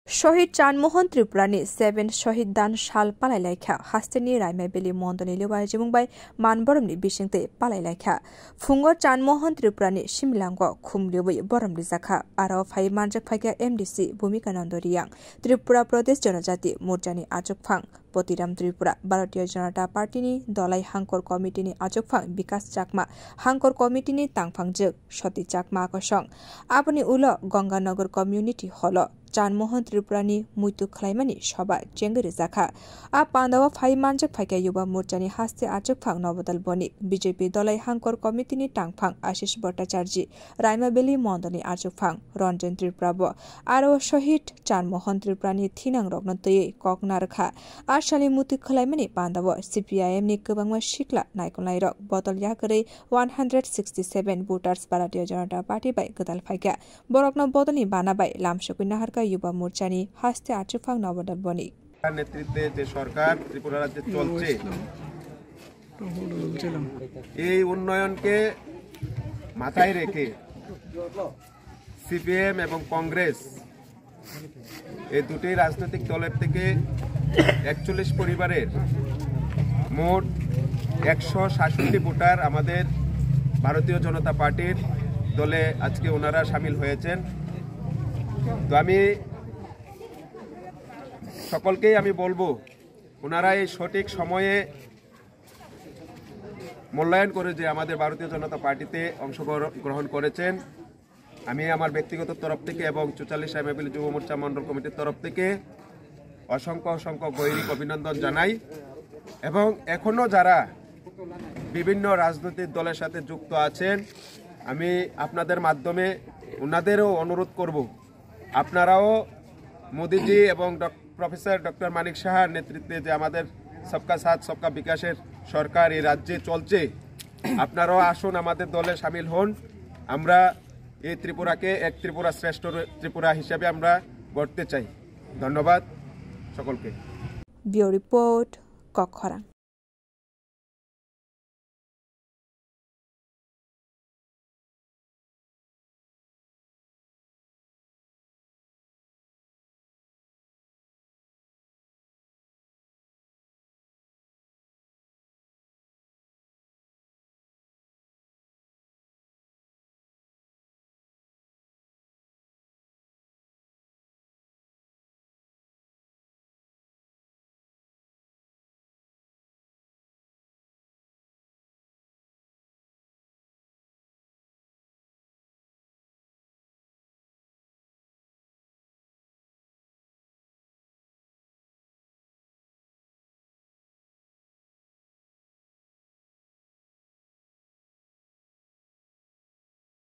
শহীদ চানমোহন ত্রিপুরানি 7 শহীদ দান সাল পালাইলাইখা হাস্তেনি রাইমাইবেলি মন্দনি लेवाय जिमुंबाय मानबरमनि बिसिंते पालाइलाइखा फुंगो चानमोहन त्रिपुरानि सिमलांग खुमलिबै बरमनि जाखा आरो फाइ मानजक फाइगा एमडीसी भूमिकानन्द रियां त्रिपुरा प्रदेश जनजाति मोर्चानि आजकफां पतिराम त्रिपुरा भारतीय जनता पार्टीनि दलाई हांकर कमिटिनि आजकफां विकास चाकमा हांकर कमिटिनि तांफांजोग सती चाकमा आकसं आपनि उल गंगानगर कम्युनिटी हल चानमोहन त्रिपुरानि मुइतु खलाइमानि सभा चेंगरे जाखा आ पांदाव फाइ मानजक फाइका युवा मोर्चानि हास्ते आजकफां नवदल बनि बीजेपी दलाई हांकर कमिटिनि तांफां आशिष भट्टाचार्य राइमाबेली मन्दनि आजकफां रंजन त्रिपुरा आरो शहीद चानमोहन त्रिपुरानि थिनां रगनतयै ककनारखा आशानि मुइतु खलाइमानि पांदाव सीपीआईएम नि गोबांमा सिक्ला नायकनायरक बदल याकरै 167 भोटार्स भारतीय जनता पार्टी बाय गदाल फाइका बरकन बदलनि बानाबाय लामसकुइ नाहारका युवा मोर्चानि हास्ते आचुफां नवदल बनि नेतृत्वे जे सरकार त्रिपुरा राज्ये चलছে এই উন্নয়নকে মাথায় রেখে সিপিএম এবং কংগ্রেস এই দুটি রাজনৈতিক দলের থেকে 41 পরিবারের মোট 167 ভোটার আমাদের ভারতীয় জনতা পার্টির দলে আজকে ওনারা শামিল হয়েছেন। তো আমি সকলকেই আমি বলবো ওনারা এই সঠিক সময়ে মূল্যায়ন করে যে আমাদের ভারতীয় জনতা পার্টিতে অংশগ্রহণ করেছেন। আমি আমার ব্যক্তিগত তরফ থেকে এবং 44 রাইমাইবেলি যুব মোর্চা মন্ডল কমিটির তরফ থেকে অসংখ্য গৈরিক অভিনন্দন জানাই এবং এখনো যারা বিভিন্ন রাজনৈতিক দলের সাথে যুক্ত আছেন আমি আপনাদের মাধ্যমে ওনাদেরও অনুরোধ করব আপনারাও মোদিজি এবং প্রফেসর ডক্টর মানিক সাহার নেতৃত্বে যে আমাদের সবকা সাথ সবকা বিকাশের সরকার এই রাজ্যে চলছে আপনারাও আসুন আমাদের দলে শামিল হন। আমরা এই ত্রিপুরাকে এক ত্রিপুরা শ্রেষ্ঠ ত্রিপুরা হিসেবে আমরা গড়তে চাই। ধন্যবাদ সকলকে। Bureau report কক্ষরা।